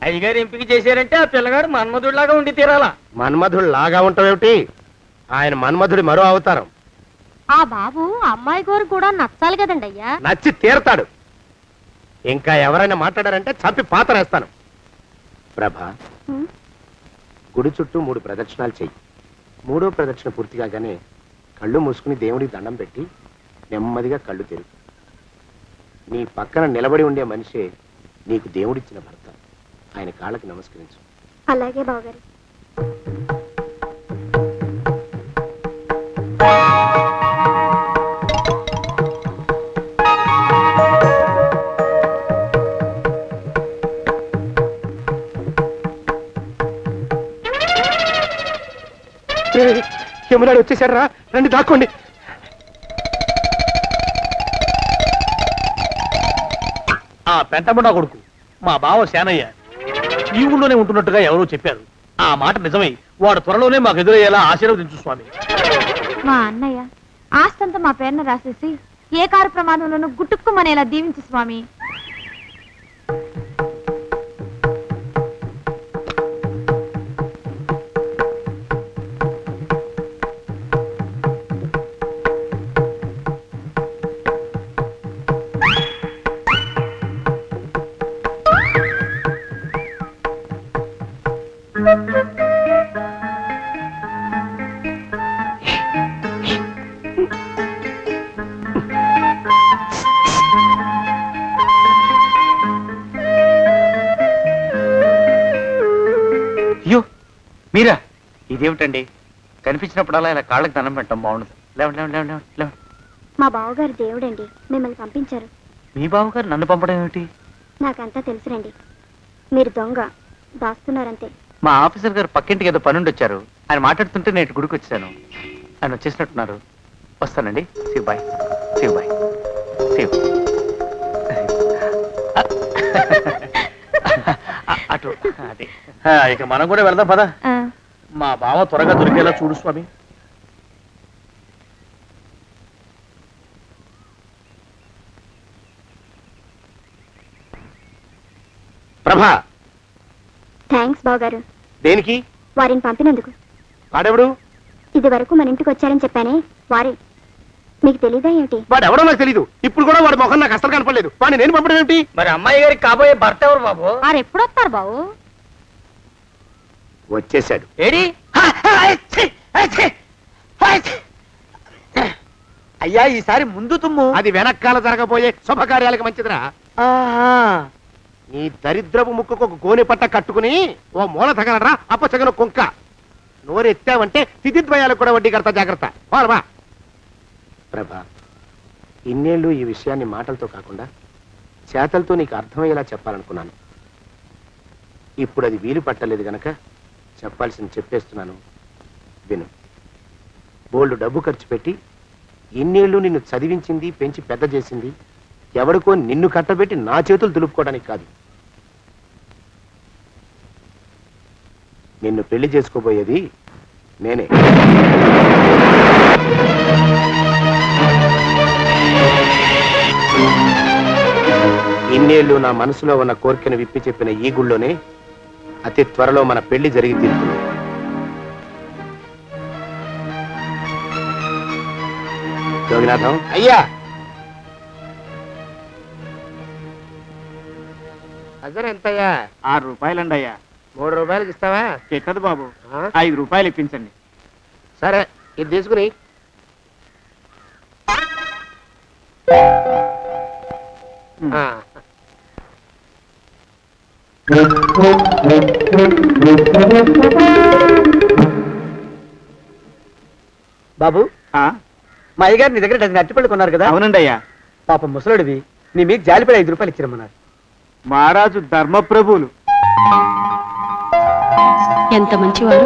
అయ్యగారు ఎంపిక చేశారంటే ఆ పిల్లగాడు మన్మధుడిలాగా ఉండి తీరాలా. మన్మధుడు లాగా ఉంటావేమిటి? ఆయన మన్మధుడి మరో అవతారం. ఆ బాబు అమ్మాయి గారు కూడా నచ్చాలి కదండి అయ్యా. నచ్చి తీరతాడు. ఇంకా ఎవరైనా మాట్లాడారంటే చంపి పాతరేస్తాను. ప్రభా, గుడి చుట్టూ 3 ప్రదక్షిణాలు చెయ్యి. 3వ ప్రదక్షిణ పూర్తి కాగానే కళ్ళు మూసుకుని దేవుడికి దండం పెట్టి నెమ్మదిగా కళ్ళు తెరుగు. నీ పక్కన నిలబడి ఉండే మనిషే నీకు దేవుడిచ్చిన భర్త. ఆయన కాళ్ళకి నమస్కరించు. అలాగే బావగారు. యమునాడు వచ్చేసాడు రా, రండి దాక్కోండి. ఆ పెంటముడా కొడుకు మా బావ శానయ్య ఈ ఊళ్ళోనే ఉంటున్నట్టుగా ఎవరో చెప్పారు. ఆ మాట నిజమై వాడు త్వరలోనే మాకు ఎదురయ్యేలా ఆశీర్వదించు స్వామి. మా అన్నయ్య ఆస్తంతా మా పేరున రాసేసి ఏ కారు ప్రమాదంలోనూ గుట్టుక్కుమనేలా దీవించు స్వామి. అయ్యో మీరా? ఇదేమిటండి, కనిపించినప్పుడల్లా ఇలా కాళ్ళకి దండం పెట్టడం బాగుండదు. లేవండి లేవండి లేవండి లేవండి. మా బావగారు దేవుడండి, మిమ్మల్ని పంపించారు. మీ బావగారు నన్ను పంపడం ఏమిటి? నాకంతా తెలుసురండి. మీరు దొంగ దాస్తున్నారంతే. మా ఆఫీసర్ గారు పక్కింటికి ఏదో పనుండి వచ్చారు. ఆయన మాట్లాడుతుంటే నేను గుడికి వచ్చాను. ఆయన వచ్చేసినట్టున్నారు. వస్తానండి. Shiv bye, Shiv bye, Shiv. అటు అదే. ఇక మనం కూడా వెళ్దాం పదా. మా బావ త్వరగా దొరికేలా చూడు స్వామి. ప్రభా, థ్యాంక్స్ బావగారు, దేనికి? వారిని పంపినందుకు. వాడెవడు? ఇది వరకు మన ఇంటికి వచ్చారని చెప్పానే వారే. మీకు తెలీదా ఏమిటి? వాడెవడో నాకు తెలీదు. ఇప్పుడు కూడా వాడి మొహం నాకు అసలు కనపడలేదు. వాడిని నేను పంపడం ఏమిటి? మరి అమ్మాయి గారికి కాబోయే భర్త ఎవరు బాబు? వారు ఎప్పుడు వస్తారు బాబు? వచ్చేశాడు. ఏడి? అయ్యా, ఈసారి ముందు తుమ్ము. అది వెనక్కాల జరగబోయే శుభకార్యాలకు మంచిదిరా. నీ దరిద్రపు ముక్కుకు ఒక గోనె పట్ట కట్టుకుని ఓ మూల తగలరా అప్పచగన కుంక. నోరెత్తావంటే తిథిద్వయాలకు కూడా వడ్డీ కడతా, జాగ్రత్త. పోరమా ప్రభా, ఇన్నేళ్ళు ఈ విషయాన్ని మాటలతో కాకుండా చేతలతో నీకు అర్థమయ్యేలా చెప్పాలనుకున్నాను. ఇప్పుడు అది వీలు పట్టలేదు గనక చెప్పాల్సింది చెప్పేస్తున్నాను, విను. బోల్డు డబ్బు ఖర్చు పెట్టి ఇన్నేళ్ళు నిన్ను చదివించింది, పెంచి పెద్ద చేసింది ఎవడికో నిన్ను కట్టబెట్టి నా చేతులు దులుపుకోవడానికి కాదు. నిన్ను పెళ్లి చేసుకోబోయేది నేనే. ఇన్నేళ్ళు నా మనసులో ఉన్న కోరికను విప్పి చెప్పిన ఈ గుళ్ళోనే అతి త్వరలో మన పెళ్లి జరిగి తీరుతుంది. యోగినాథం అయ్యా, అజర్ ఎంతయ్యా? 6 రూపాయలండి అయ్యా. 3 రూపాయలకి ఇస్తావా? ఎక్కదు బాబు, 5 రూపాయలు ఇప్పించండి. సరే, ఇది తీసుకుని. బాబు, మా అయ్యగారు నీ దగ్గర డజన్ అరటిపళ్ళు కొన్నారు కదా? అవునండి అయ్యా. పాప ముసలుడివి, నీ మీకు జాలిపడి 5 రూపాయలు ఇచ్చిరమ్మన్నారు. మహారాజు ధర్మప్రభువులు. ఎంత మంచివారు.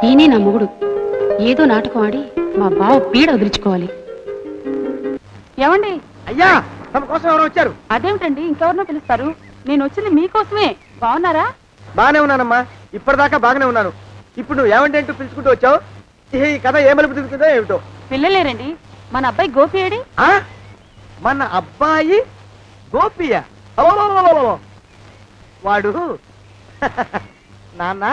ఈయనే నా మొగుడు. ఏదో నాటకం ఆడి మా బావ పీడ వదిలించుకోవాలి. ఏమండి? అయ్యా, తమ కోసం ఎవరో వచ్చారు. అదేమిటండి, ఇంకెవరినో పిలుస్తారు? నేను వచ్చింది మీకోసమే. బాగున్నారా? బాగానే ఉన్నానమ్మా, ఇప్పటిదాకా బాగానే ఉన్నాను. ఇప్పుడు నువ్వు ఏమంటే అంటూ పిలుచుకుంటూ వచ్చావు. ఈ కథ ఏ మలుపు తిరుగుతుందో ఏమిటో. పిల్లలేరండి. మన అబ్బాయి గోపి ఏడి? మన అబ్బాయి గోపియా? వాడు నాన్న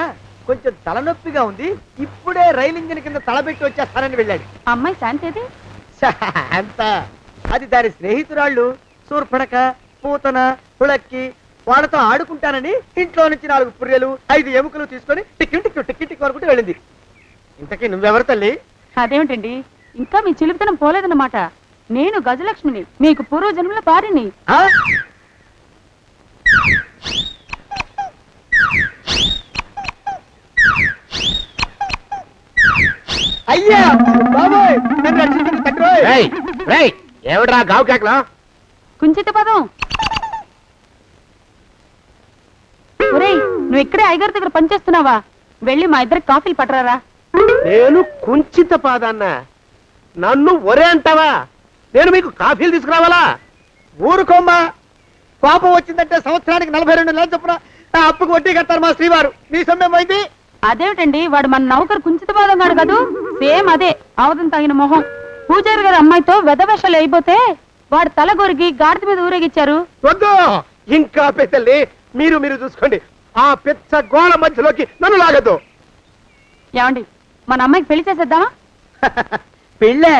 కొంచెం తలనొప్పిగా ఉంది, ఇప్పుడే రైలు ఇంజిన్ కింద తలబెట్టి వచ్చేస్తానని వెళ్ళాడు. అమ్మాయి శాంతేది? అంత అది దాని స్నేహితురాళ్ళు సూర్పడక, పూతన, పుళక్కి వాళ్ళతో ఆడుకుంటానని ఇంట్లో నుంచి 4 పుర్రెలు 5 ఎముకలు తీసుకొని టిక్కి టిక్కి టిక్కి టిక్కి వరకు వెళ్ళింది. ఇంతకీ నువ్వెవరు తల్లి? అదేమిటండి, ఇంకా మీ చిలుపుతనం పోలేదన్నమాట. నేను గజలక్ష్మిని, మీకు పూర్వజన్మల భార్యని. అయ్యా బాబోయ్, నన్ను రక్షించండి తండ్రోయ్. ఏమిట్రా గావు కేకలో? కుంచిత పదం. ఒరేయ్, నువ్వు ఇక్కడే అయ్యగారి దగ్గర పనిచేస్తున్నావా? వెళ్ళి మా ఇద్దరికి కాఫీలు పట్టరారా. నేను కుంచిత పాదాన్న, నన్ను ఒరే అంటావా? నేను మీకు కాఫీలు తీసుకురావాలా? ఊరుకోమ్మా, కోపం వచ్చిందంటే సంవత్సరానికి 42 నెలలు చొప్పున అప్పుకు వడ్డీ కట్టారు మా శ్రీవారు. నీ సొమ్మేం పోయింది? అదేమిటండి, వాడు మన నౌకరు కుంచిత పాదం కాడు కదూ? సేమ్ అదే, అవధం తగిన మొహం. పూజారి గారి అమ్మాయితో వెధవేషాలు అయిపోతే వాడు తల గొరిగి గాడిద మీద ఊరేగిచ్చారు. వద్దు, ఇంకా పెద్దల్ని మీరు చూసుకోండి. ఆ పెద్ద గోళ మధ్యలోకి నన్ను లాగద్దు. ఏమండి, మన అమ్మాయికి పెళ్లి చేసేద్దామా? పెళ్ళే?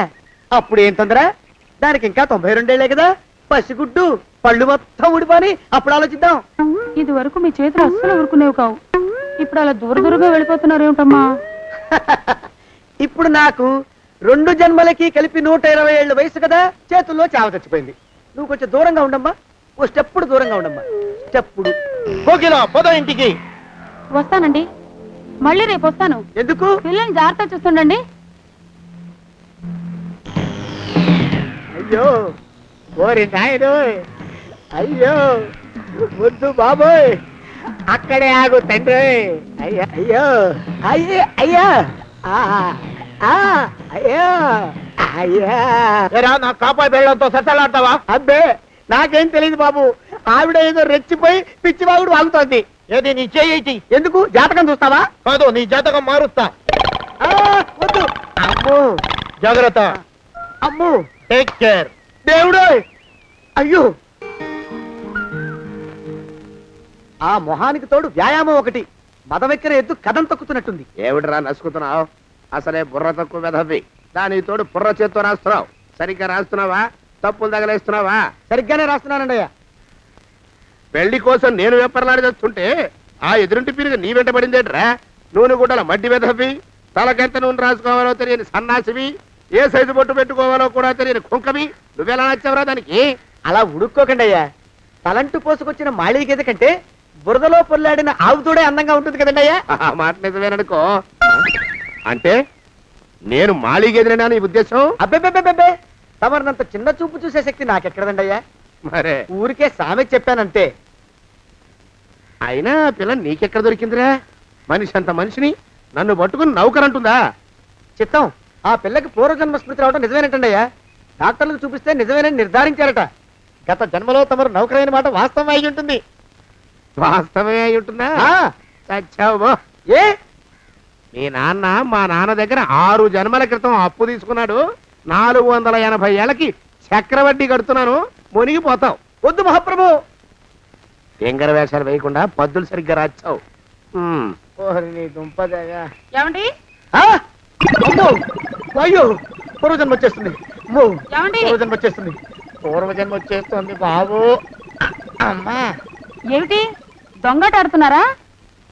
అప్పుడు ఏం తొందర? దానికి ఇంకా 92 కదా. పసిగుడ్డు పళ్ళు మొత్తం ఊడిపోని అప్పుడు ఆలోచిద్దాం. ఇది వరకు మీ చేతులు అస్సలు ఊరుకునేవి కావు. ఇప్పుడు అలా దూరంగా వెళ్ళిపోతున్నారు ఏమిటమ్మా? ఇప్పుడు నాకు 2 జన్మలకి కలిపి 120 ఏళ్ళ వయసు కదా, చేతుల్లో చావ చచ్చిపోయింది. నువ్వు కొంచెం దూరంగా ఉండమ్మా, ఓ స్టెప్పుడు దూరంగా ఉండమ్మా. స్టెప్పుడు పోదా ఇంటికి. వస్తానండి, మళ్ళీ రేపు వస్తాను. ఎందుకు? పిల్లల్ని జాగ్రత్త చూస్తుండండి. అయ్యో ఓరి నాయను, అయ్యో వద్దు బాబోయ్, అక్కడే ఆగు తండ్రి. అయ్యా అయ్యో అయ్యో అయ్యా అయ్యో అయ్యా. నా కాపాయి బెళ్ళంతో ససలాడతావా? అబ్బే, నాకేం తెలియదు బాబు. ఆవిడ ఏదో రెచ్చిపోయి పిచ్చివాగుడు వాగుతోంది. ఏది నీ చేయి? ఎందుకు? జాతకం చూస్తావా? కాదు, నీ జాతకం మారుస్తా. వద్దు. అమ్మో, జాగ్రత్త. అమ్మో, టేక్ కేర్. దేవుడు. అయ్యో, ఆ మొహానికి తోడు వ్యాయామం ఒకటి, మదవెక్కిన ఎద్దు కథం తొక్కుతున్నట్టుంది. ఏమిటిరా నసుకుతున్నావు? అసలే బుర్ర తక్కువ వెధవి. దాని తోడు బుర్ర చేత్తో రాస్తున్నావు. సరిగ్గా రాస్తున్నావా? తప్పులు తగలేస్తున్నావా? సరిగ్గానే రాస్తున్నానండి అయ్యా. పెళ్లి కోసం నేను వెప్పర్లాడి వస్తుంటే ఆ ఎదురింటి పీరుగా నీ వెంట పడిందేట్రా? నూనె గుడ్డల మడ్డి వెధవి, తలకెంత నూనె రాసుకోవాలో తెలియని సన్నాసివి, ఏ సైజు బొట్టు పెట్టుకోవాలో కూడా తెలియని కుంకవి, నువ్వెలా నచ్చావురా దానికి? అలా ఉడుక్కోకండి అయ్యా. తలంటు పోసుకొచ్చిన మాళీ గేద కంటే బురదలో పొల్లాడిన ఆవుతోడే అందంగా ఉంటుంది కదండి అయ్యా. ఆ మాట నిజమేననుకో. అంటే నేను మాళీగెదిరినా నీ ఉద్దేశం? అబ్బెబ్బెబ్బెబ్బే, తమరినంత చిన్న చూపు చూసే శక్తి నాకెక్కడదండి అయ్యా. మరే ఊరికే సామె చెప్పానంతే. అయినా పిల్ల నీకెక్కడ దొరికిందిరా? మనిషి అంత మనిషిని నన్ను పట్టుకుని నౌకరంటుందా? చిత్తం, ఆ పిల్లకి పూర్వజన్మ స్మృతి రావడం నిజమేనటండి అయ్యా. డాక్టర్లకు చూపిస్తే నిజమేనని నిర్ధారించారట. గత జన్మలో తమరు నౌకరైన మాట వాస్తవం అయి ఉంటుంది. వాస్తవమే అయి ఉంటుందా? చచ్చావు. ఏ మీ నాన్న మా నాన్న దగ్గర 6 జన్మల క్రితం అప్పు తీసుకున్నాడు. 480 ఏళ్ళకి చక్రవడ్డీ కడుతున్నాను. మునిగిపోతావు. వద్దు మహాప్రభు. ఎంగర వేషాలు వేయకుండా పద్దులు సరిగ్గా రాచావు. ఏమండి అయ్యో, పూర్వజన్మ వచ్చేస్తుంది. ఏమండి? పూర్వజన్మ వచ్చేస్తుంది. పూర్వజన్మ వచ్చేస్తుంది బాబు. అమ్మా, ఏమిటి దొంగట ఆడుతున్నారా?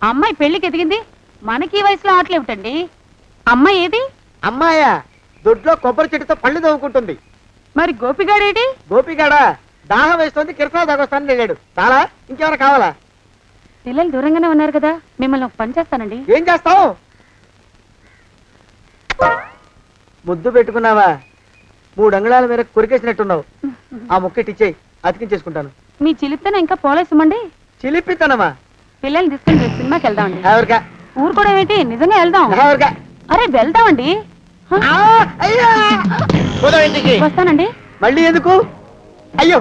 అమ్మాయి పెళ్లికి ఎదిగింది, మనకి ఈ వయసులో ఆటలేమిటండి? అమ్మాయి ఏది? అమ్మాయా దొడ్లో కొబ్బరి చెట్టుతో పళ్ళు తవ్వుకుంటుంది. మరి గోపిగాడేటి? గోపిగాడ దాహం వేస్తుంది, కిరసా దాగొస్తానని వెళ్ళాడు. చాలా ఇంకేమైనా కావాలా? పిల్లలు దూరంగానే ఉన్నారు కదా, మిమ్మల్ని ఒక పని చేస్తానండి. ఏం చేస్తావు? ముద్దు పెట్టుకున్నావా? 3 అంగుళాల మేర కొరికేసినట్టున్నావు. ఆ ముక్కెట్టిచ్చేయి, అతికించేసుకుంటాను. మీ చిలిపితనం ఇంకా పోలేసమండి. చిలిపితనమా? పిల్లల్ని తీసుకుని రేపు సినిమాకి వెళ్దామండి. ఎవరికా? ఊరు కూడా ఏంటి, నిజంగా వెళ్దాం. ఎవరికా? అరే వెళ్దామండి. వస్తానండి. మళ్ళీ ఎందుకు? అయ్యో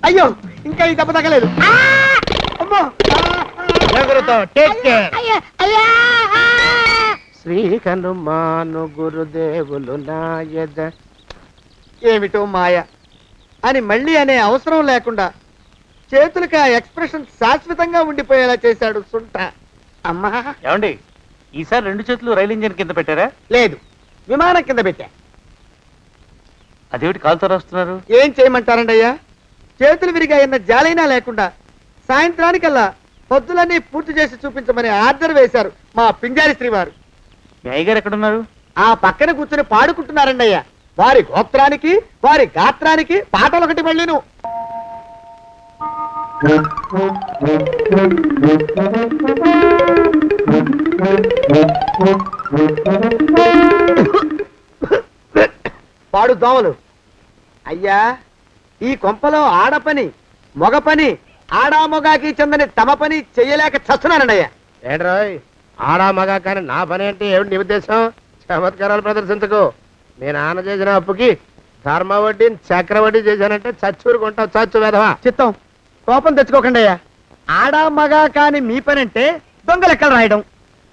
అయ్యో, ఇంకా ఈ దెబ్బ తగ్గలేదు. శ్రీకను మాను గురుదేవులు నాయద. ఏమిటో మాయ అని మళ్ళీ అనే అవసరం లేకుండా చేతులకి ఆ ఎక్స్ప్రెషన్ శాశ్వతంగా ఉండిపోయేలా చేశాడు సుంట. అమ్మా, ఏమండి ఈసారి 2 చేతులు రైలు ఇంజిన్ కింద పెట్టారా? లేదు, విమానం కింద పెట్టా. అదేమిటి కాలుతో రాస్తున్నారు? ఏం చేయమంటారండి అయ్యా? చేతులు విరిగాయన్న జాలైనా లేకుండా సాయంత్రానికల్లా పొద్దులన్నీ పూర్తి చేసి చూపించమని ఆర్డర్ వేశారు మా పింజారి శ్రీవారు. మీ అయ్యగారు ఎక్కడున్నారు? ఆ పక్కన కూర్చొని పాడుకుంటున్నారండి అయ్యా. వారి గోత్రానికి వారి గాత్రానికి పాటలు ఒకటి మళ్ళీను. పాడు దోమలు. అయ్యా, ఈ కొంపలో ఆడపని మొగ పని ఆడా మొగాకి చెందని తమ పని చెయ్యలేక చస్తున్నానండి అయ్యా. ఏడ్రోయ్, ఆడా మగా కానీ నా పని అంటే ఏమిటి నీ ఉద్దేశం? చమత్కారాలు ప్రదర్శించకు. మీ నాన్న చేసిన అప్పుకి ధర్మ వడ్డీని చక్రవడ్డీ చేశానంటే చచ్చూరుకుంటావు. చచ్చు వేధవా. చిత్తం, కోపం తెచ్చుకోకండి అయ్యా. ఆడా మగా కాని మీ పని అంటే దొంగ లెక్కలు రాయడం.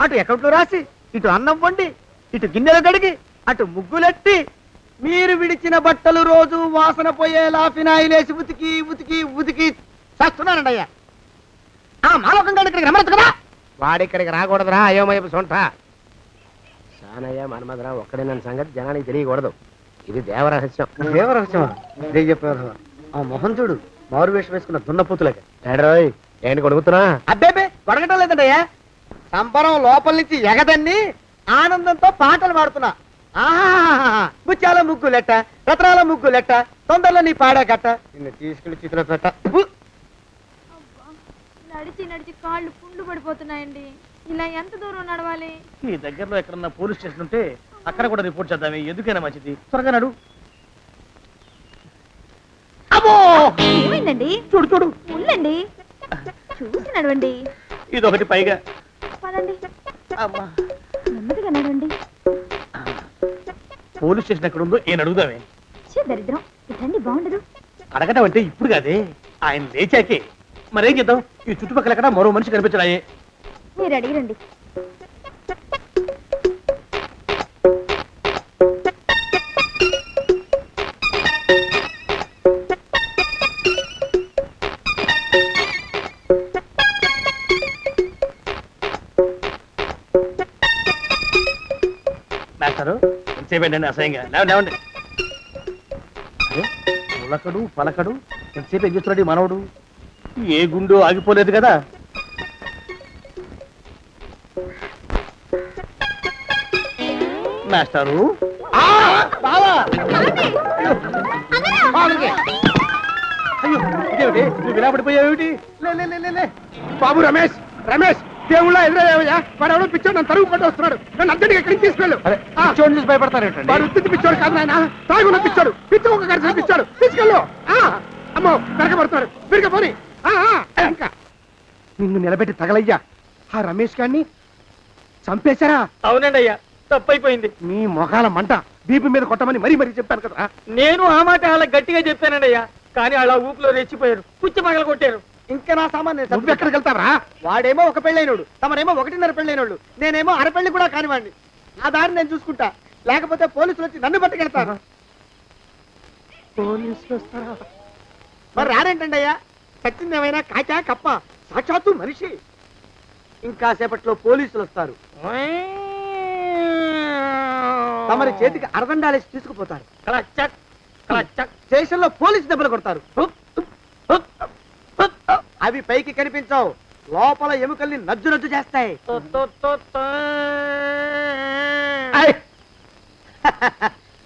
అటు అకౌంట్లో రాసి, ఇటు అన్నం వండి, ఇటు గిన్నెలు కడిగి, అటు ముగ్గులెట్టి, మీరు విడిచిన బట్టలు రోజు వాసన పోయేలా ఫినాయిలేసి ఉతికి ఉతికి ఉతికి చేస్తున్నానండి అయ్యా. ఆ మాలోకం గడి ఇక్కడికి రమ్మచ్చు కదా. వాడిక్కడికి రాకూడదురా అయోమయపు సొంట. సానయ్య మన్మధరా ఒక్కడే నన్ను సంగతి జనానికి తెలియకూడదు. ఇది దేవరహస్యం. దేవరహస్యమా? చెప్పారు. ఆ మొహం చూడు, మారు వేషం వేసుకున్న దున్నపోతులకి. ఏడ్రోయ్, ఏంటి కొడుకుతున్నా? అబ్బేబే, కొడగటం లేదండయ్యా. సంబరం లోపల నుంచి ఎగదన్ని ఆనందంతో పాటలు పాడుతున్నా. ఆహా, ముత్యాల ముగ్గులెట్ట, రత్నాల ముగ్గులెట్ట, తొందరలో నీ పాడా కట్ట, నిన్ను తీసుకెళ్లి చిత్ర పెట్ట. నడిచి నడిచి కాళ్ళు పుండ్లు పడిపోతున్నాయండి. ఇలా ఎంత దూరం నడవాలి? ఈ దగ్గరలో ఎక్కడన్నా పోలీస్ స్టేషన్ ఉంటే అక్కడ కూడా రిపోర్ట్ చేద్దామే. ఎందుకైనా మంచిది. త్వరగా నడు. ఏమైందండి? చూడు చూడు, ఉండండి, చూసి నడవండి. ఇదొకటి పైగా. పదండి, నెమ్మదిగా నడవండి. పోలీస్ స్టేషన్ ఎక్కడ ఉందో ఏం అడుగుదామే. దరిద్రం, ఇటండి బాగుండదు. అడగటం అంటే ఇప్పుడు కాదే, ఆయన లేచాకే. మరేం చేద్దాం? ఈ చుట్టుపక్కల ఎక్కడ మరో మనిషి కనిపించడాయే. మీరు అడిగిరండి. మాస్టారు ఎంతసేపేంటండి అసహ్యంగా లేవండి ఉలకడు పలకడు ఎంతసేపు ఏం చేస్తున్నాడు ఈ మనవడు ఏ గుండు ఆగిపోలేదు కదా మాస్టారు ఇదేమిటి నువ్వు ఇలా పడిపోయావేమిటి బాబు రమేష్ రమేష్ దేవుళ్ళ ఎదురయ్యా వాడు ఎవడో పిచ్చోడు నన్ను తరుగు పట్టు వస్తున్నాడు నన్ను అద్దెకి ఎక్కడికి తీసుకెళ్ళు పిచ్చోడు చూసి భయపడతారేంటండి వాడు ఉత్తి పిచ్చోడు కాదు నాయన తాగున్న పిచ్చాడు పిచ్చి ఒక గడిచిన పిచ్చాడు తీసుకెళ్ళు అమ్మో పెరగబడుతున్నాడు పెరగపోని ఇంకా నిన్ను నిలబెట్టి తగలయ్యా ఆ రమేష్ గారిని చంపేశారా? అవునండి అయ్యా తప్పైపోయింది మీ మొఖాల మంట బీపీ మీద కొట్టమని మరీ మరీ చెప్పాను కదా. నేను ఆ మాట అలా గట్టిగా చెప్పానండి అయ్యా కానీ అలా ఊపిలో రెచ్చిపోయారు పుచ్చి పగల కొట్టారు ఇంకా నా సామాన్ నువ్వు ఎక్కడికి వెళ్తావరా? వాడేమో ఒక పెళ్ళైనోడు తమరేమో 1.5 పెళ్ళైనోడు నేనేమో అరపెళ్ళి కూడా కానివ్వండి ఆ దారి నేను చూసుకుంటా లేకపోతే పోలీసులు వచ్చి నన్ను పట్టుకెళ్తారు. పోలీసులు వస్తారా? మరి రారేంటండి అయ్యా చచ్చింది ఏమైనా కాచా కప్ప సాక్షాత్తు మనిషి ఇంకా సేపట్లో పోలీసులు వస్తారు తమరి చేతికి అరదండాలేసి తీసుకుపోతారు స్టేషన్లో పోలీసు దెబ్బలు కొడతారు అవి పైకి కనిపించవు లోపల ఎముకల్ని నజ్జు నజ్జు చేస్తాయి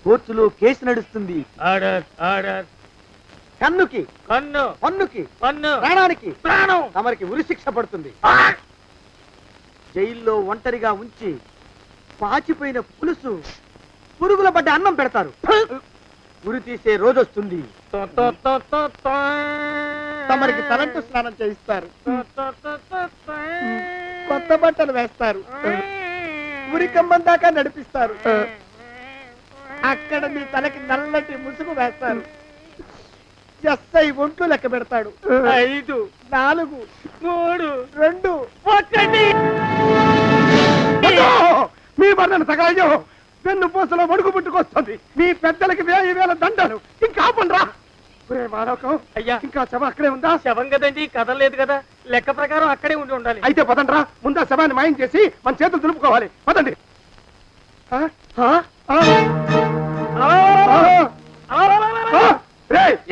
కోర్టులో కేసు నడుస్తుంది కన్నుకి కన్ను పన్నుకి పన్ను ప్రాణానికి ప్రాణం తమరికి ఉరిశిక్ష పడుతుంది జైల్లో ఒంటరిగా ఉంచి పాచిపోయిన పులుసు పురుగుల పడ్డ అన్నం పెడతారు ఉరి తీసే రోజు వస్తుంది తమరికి తలంటు స్నానం చేయిస్తారు కొత్త బట్టలు వేస్తారు ఉరి కంబం దాకా నడిపిస్తారు అక్కడ మీ తలకి నల్లటి ముసుగు వేస్తారు ఎస్ఐ ఒంట్లు లెక్క పెడతాడు 5 4 3 2 1 మీ బండను తగలయ్యో పెన్ను పూసలో వడుగు పుట్టుకొస్తుంది మీ పెద్దలకి 1000 దండలు ఇంకా ఆపండ్రా. అయ్యా ఇంకా శవం అక్కడే ఉందా? శవం కదండి కదలేదు కదా లెక్క ప్రకారం అక్కడే ఉండి ఉండాలి. అయితే పదండ్రా ముందా శవాన్ని మాయం చేసి మన చేతులు దులుపుకోవాలి పదండి.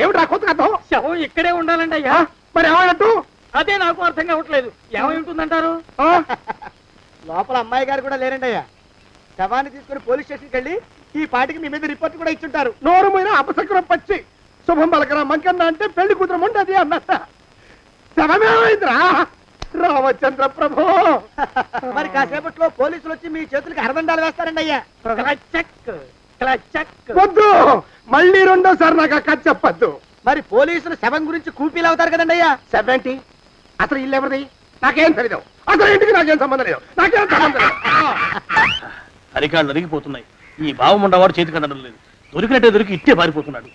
ఏమిట్రా కొత్త కథ? శవం ఇక్కడే ఉండాలండి అయ్యా. మరి ఏమన్నట్టు? అదే నాకు అర్థం కావట్లేదు ఏమై ఉంటుందంటారు? లోపల అమ్మాయి గారు కూడా లేరండి అయ్యా శవాన్ని తీసుకుని పోలీస్ స్టేషన్కి వెళ్ళి ఈ పాటికి మీ మీద రిపోర్ట్ కూడా ఇచ్చుంటారు. నోరు మీద అపశకురం పచ్చి శుభం పలకరా మంకన్న అంటే పెళ్లి కూతురు ఉండదు అన్నట్ట శవమేమైందిరా రామచంద్ర ప్రభు. మరి కాసేపట్లో పోలీసులు వచ్చి మీ చేతులకి అరదండాలు వేస్తారండి అయ్యా. వద్దు మళ్ళీ రెండోసారి నాకు అక్క చెప్పద్దు. మరి పోలీసులు శవం గురించి కూపీలు అవుతారు కదండి అయ్యా. సెవెంటీ అసలు ఇల్లు ఎవరిది నాకేం తెలియదు. అసలు ఇంటికి నాకేం సంబంధం లేదు. నాకేం సంబంధం లేదు. అరికాళ్ళు నరిగిపోతున్నాయి. ఈ భావం ఉండవాడు చేతికి అందడం లేదు. దొరికినట్టే దొరికి ఇట్టే పారిపోతున్నాడు.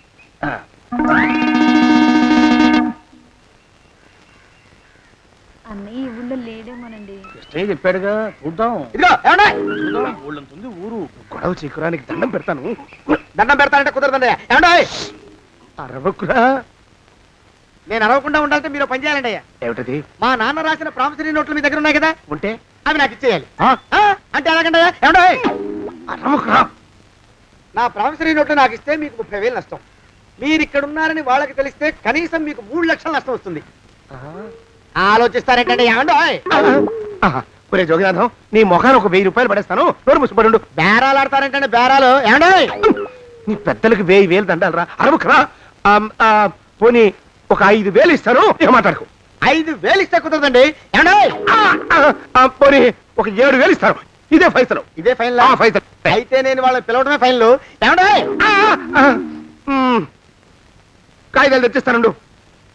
అన్నయ్య ఈ ఊళ్ళో లేడేమోనండి. కృష్ణయ్య చెప్పాడుగా చూద్దాం. ఊళ్ళంతుంది ఊరు. గొడవ చీకురానికి దండం పెడతాను. దండం పెడతానంటే కుదరదండి. ఏమండి అరవకురా. నేను అరవకుండా ఉండాలంటే మీరు పని చేయాలండి అయ్యా. ఏమిటది? మా నాన్న రాసిన ప్రామిసరీ నోట్లు మీ దగ్గర ఉన్నాయి కదా ఉంటే అవి నాకు ఇచ్చేయాలి. అంటే ఎలాగండి అయ్యా? ఏమండి అరవకురా. నా ప్రామిసరీ నోట్లు నాకు ఇస్తే మీకు 30,000 నష్టం. మీరు ఇక్కడ ఉన్నారని వాళ్ళకి తెలిస్తే కనీసం మీకు 3 లక్షల నష్టం వస్తుంది. ఆలోచిస్తారేంటండి? ఏమండి ఒరే జోగినాథం నీ మొఖాన్ని ఒక 1000 రూపాయలు పడేస్తాను. నోరు ముసుపడు. బేరాలు ఆడతారేంటండి? బేరాలు ఏమండి? నీ పెద్దలకి 1000 దండాలరా. అరవకురా. పోనీ ఒక 5,000 ఇస్తాను. మాట్లాడుకో. 5,000 ఇస్తే కుదరదండి. ఏమండి? పోనీ ఒక 7,000 ఇస్తాను. ఇదే ఫైసలు. ఇదే ఫైనల్ ఫైసలు. అయితే నేను వాళ్ళని పిలవడమే ఫైనల్. ఏమండి? కాగితాలు తెచ్చిస్తాను.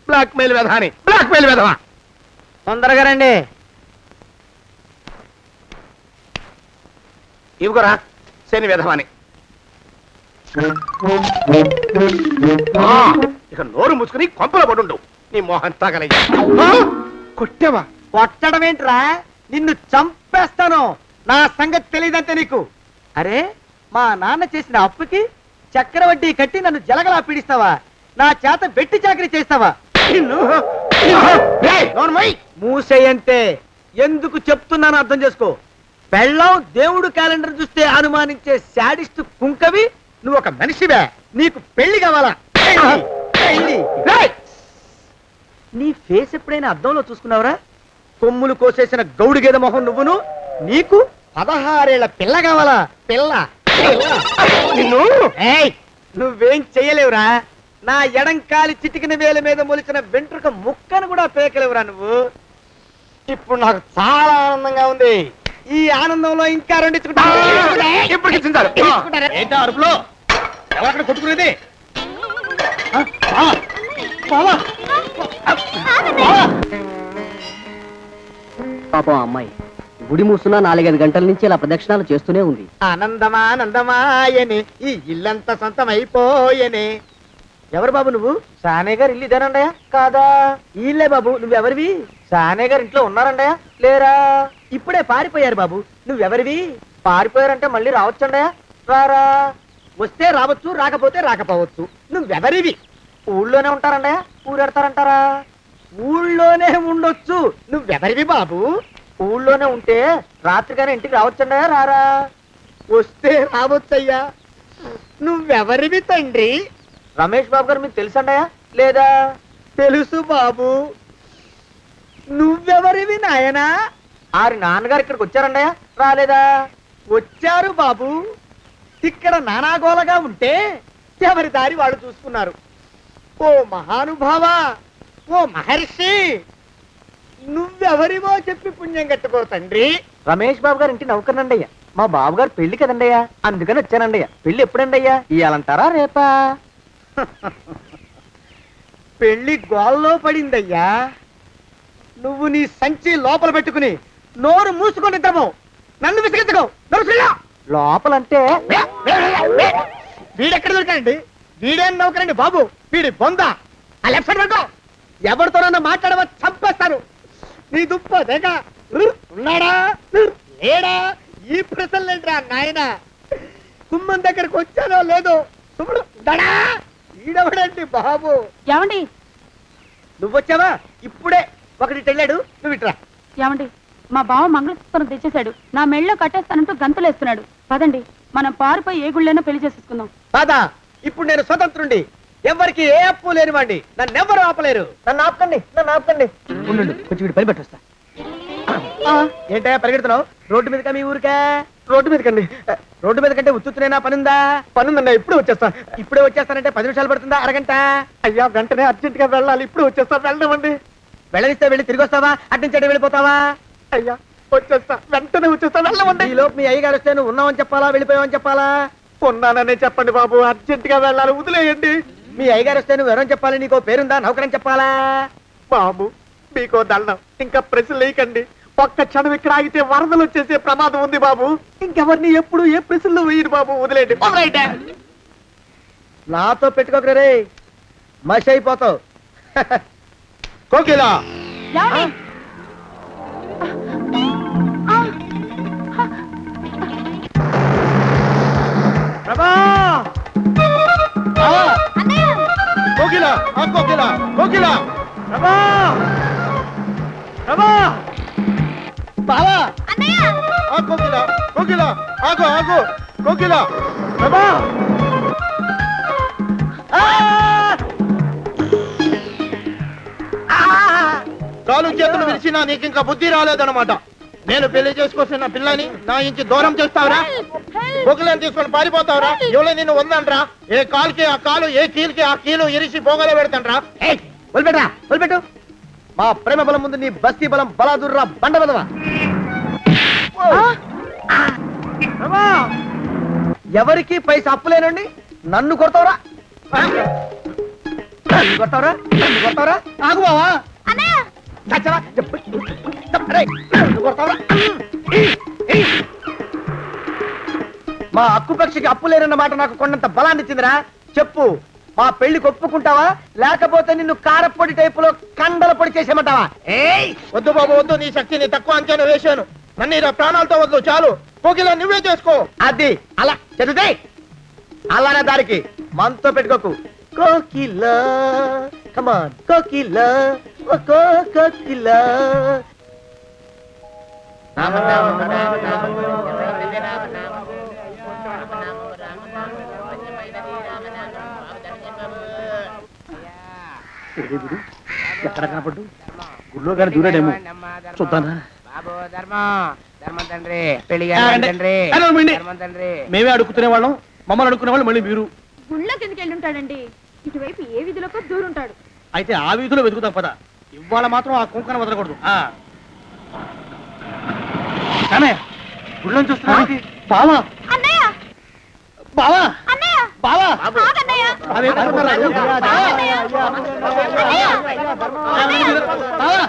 బ్లాక్ మెయిల్ వెధవా అని. బ్లాక్ మెయిల్ వెధవా. తొందరగా రండి. ఇవిగోరా శని వెధవాని. ఇక నోరు మూసుకుని కొంపలో పడుండు. నీ మోహన్ తాగలయ్యా. కొట్టేవా? కొట్టడం ఏంట్రా? నిన్ను చంపేస్తాను. నా సంగతి తెలియదంటే నీకు. అరే మా నాన్న చేసిన అప్పుకి చక్రవడ్డీ కట్టి నన్ను జలగలా పీడిస్తావా? నా చేత వెట్టి చాకరీ చేస్తావా? మూసేయంటే ఎందుకు చెప్తున్నాను అర్థం చేసుకో. పెళ్ళం దేవుడు క్యాలెండర్ చూస్తే అనుమానించే శాడిస్ట్ కుంకవి నువ్వు ఒక మనిషివే. నీకు పెళ్లి కావాలా? పెళ్లి. నీ ఫేస్ ఎప్పుడైనా అద్దంలో చూసుకున్నావురా? కొమ్ములు కోసేసిన గౌడు గేదె మొహం నువ్వును. నీకు 16 ఏళ్ల పిల్ల కావాలా? పిల్ల నిన్ను నువ్వేం చెయ్యలేవురా. నా ఎడంకాలి చిటికిన వేల మీద మొలిచిన వెంట్రుక ముక్కను కూడా పేకలేవురా నువ్వు. ఇప్పుడు నాకు చాలా ఆనందంగా ఉంది. ఈ ఆనందంలో ఇంకా అరుపులో ఎవరక్కడ కొట్టుకునేది? పాపం అమ్మాయి గుడి మూసున్న 4-5 గంటల నుంచి ఇలా ప్రదక్షిణాలు చేస్తూనే ఉంది. ఆనందమానందమాయనే ఈ ఇల్లంతా సొంతమైపోయనే. ఎవరు బాబు నువ్వు? సానే గారు ఇల్లు ఇదేనండయా? కాదా? ఇల్లే బాబు. నువ్వెవరివి? సానే గారు ఇంట్లో ఉన్నారండయా? లేరా? ఇప్పుడే పారిపోయారు బాబు. నువ్వెవరివి? పారిపోయారంటే మళ్ళీ రావచ్చండయా? రారా. వస్తే రావచ్చు, రాకపోతే రాకపోవచ్చు. నువ్వెవరివి? ఊళ్ళోనే ఉంటారండయా? ఊరెడతారంటారా? ఊళ్ళోనే ఉండొచ్చు. నువ్వెవరివి బాబు? ఊళ్ళోనే ఉంటే రాత్రిగానే ఇంటికి రావచ్చండయా? రారా. వస్తే రావచ్చయ్యా. నువ్వెవరివి తండ్రి? రమేష్ బాబు గారు మీకు తెలుసండయా? లేదా? తెలుసు బాబు. నువ్వెవరివి నాయనా? ఆరి నాన్నగారు ఇక్కడికి వచ్చారండయా? రాలేదా? వచ్చారు బాబు. ఇక్కడ నానాగోలగా ఉంటే ఎవరి దారి వాళ్ళు చూసుకున్నారు. ఓ మహానుభావ, ఓ మహర్షి, నువ్వెవరివో చెప్పి పుణ్యం కట్టుకో తండ్రి. రమేష్ బాబు గారు ఇంటి నౌకర్నండయ్యా. మా బాబు గారు పెళ్లి కదండయ్యా, అందుకని వచ్చానండయ్యా. పెళ్లి ఎప్పుడండయ్యా? ఇయ్యాలంటారా రేపా? పెళ్లి గోల్లో పడిందయ్యా. నువ్వు నీ సంచి లోపల పెట్టుకుని నోరు మూసుకొని నిద్రపో. నన్ను విసిగించుకో. లోపలంటే వీడెక్కడ దొరికాడండి? వీడేం నౌకరండి బాబు, వీడి బొంద. ఆ లెఫ్ట్ సైడ్ పెట్టుకో. ఎవరితోనన్నా మాట్లాడవా చంపేస్తారు. నీ దుప్ప దేగ ఉన్నాడా లేడా? ఈ ప్రశ్నలేంట్రా నాయన. కుమ్మం దగ్గరకు వచ్చానో లేదో చూడు. దడా ఈడవడండి బాబు. ఏమండి? నువ్వొచ్చావా? ఇప్పుడే ఒకటి వెళ్ళాడు. నువ్వు ఇట్రా. ఏమండి, మా బావ మంగళసూత్రం తెచ్చేశాడు. నా మెళ్ళో కట్టేస్తానంటూ గంతులేస్తున్నాడు. పదండి, మనం పారిపోయి ఏ గుళ్ళైనా పెళ్లి చేసేసుకుందాం. కాదా? ఇప్పుడు నేను స్వతంత్రుండి, ఎవరికి ఏ అప్పు లేనివ్వండి. నన్ను ఎవరు ఆపలేరు. నన్ను ఆపకండి, నన్ను ఆపకండి. ఉండు, కొంచెం వీడు పరిపెట్టొస్తా. ఏంటా పరిగెడుతున్నావు? రోడ్డు మీదకా మీ ఊరికా? రోడ్డు మీదకండి. రోడ్డు మీద కంటే ఉత్తునేనా? పనుందా? పనుందన్నా. ఇప్పుడే వచ్చేస్తా. ఇప్పుడే వచ్చేస్తానంటే 10 నిమిషాలు పడుతుందా? అరగంట? అయ్యా వెంటనే అర్జెంట్ గా వెళ్ళాలి. ఇప్పుడు వచ్చేస్తా. వెళ్ళమండి. వెళ్ళనిస్తే వెళ్ళి తిరిగి వస్తావా? అడ్డించండి వెళ్ళిపోతావా? అయ్యా వచ్చేస్తా, వెంటనే వచ్చేస్తా. వెళ్ళమండి. ఈ లోపు మీ అయ్యగారు వస్తే నువ్వు ఉన్నావని చెప్పాలా, వెళ్ళిపోయావని చెప్పాలా? ఉన్నాననే చెప్పండి బాబు. అర్జెంట్ గా వెళ్ళాలి, వదిలేయండి. మీ అయ్యగారు వస్తే నువ్వు ఎవరని చెప్పాలి? నీకో పేరుందా? నౌకరని చెప్పాలా? బాబు మీకో దండం. ఇంకా ప్రశ్నలు వేయకండి. ఒక్క క్షణం ఇక్కడ ఆగితే వరదలు వచ్చేసే ప్రమాదం ఉంది బాబు. ఇంకెవరిని ఎప్పుడు ఏ ప్రశ్నలు వేయరు బాబు. వదిలేండి. నాతో పెట్టుకోకరే, మషి అయిపోతావు. కోకిలా కోకిలా కోకిలా కోకిలా బావా కోకిలా కోకిలా ఆగు ఆగు కోకిలా కాలు చేతులు విరిచినా నీకు ఇంకా బుద్ధి రాలేదన్నమాట. నేను పెళ్లి చేసుకొస్తున్న పిల్లని నా ఇంటి దూరం చేస్తావురా? బొగ్గులను తీసుకొని పారిపోతావురా? ఎవరో నిన్ను ఉందంట్రా? ఏ కాలుకి ఆ కాలు, ఏ కీలుకి ఆ కీలు ఇరిచి బొగలో పెడతాంట్రా? వదిలిపెట్టరా, వదిలిపెట్టు. మా ప్రేమ బలం ముందు నీ బస్తీ బలం బలాదుర్రా బండ బలవా. ఎవరికి పైసా అప్పులేనండి నన్ను కొడతావురా? కొడతావురా? కొడతావురా? ఆగు బావా. మా అక్కు పక్షికి అప్పు లేరన్న మాట నాకు కొండంత బలాన్ని ఇచ్చిందిరా. చెప్పు, మా పెళ్లికి ఒప్పుకుంటావా, లేకపోతే నిన్ను కారపొడి టైపులో కండల పొడి చేసేమంటావా? వద్దు బాబు వద్దు. నీ శక్తిని తక్కువ అంచనా వేశాను. నన్ను ఇలా ప్రాణాలతో వద్దు. చాలు. కోకిలా నువ్వే చేసుకో. అది అలా చదివితే అలానే దారికి మనతో పెట్టుకోకు. కోకిలా కమాన్ కోకిలా కోకిలా. ఎక్కడ కనపడ్డు? గుళ్ళో కానీ దూరాడేమో, చూద్దానా? మేమే అడుగుతునే వాళ్ళం, మమ్మల్ని అడుక్కునే వాళ్ళు మళ్ళీ మీరు. గుళ్ళో కిందకి వెళ్ళి ఉంటాడండి, ఇటువైపు ఏ వీధిలోకి దూరుంటాడు. అయితే ఆ వీధిలో వెతుకుతాం పద. ఇవాళ మాత్రం ఆ కుంకన వదలకూడదు. గుళ్ళో చూస్తున్నా బావా, అన్నయ్య బావా, అన్నయ్య బావా, ఆగన్నయ్య. బావా, అన్నయ్య. బావా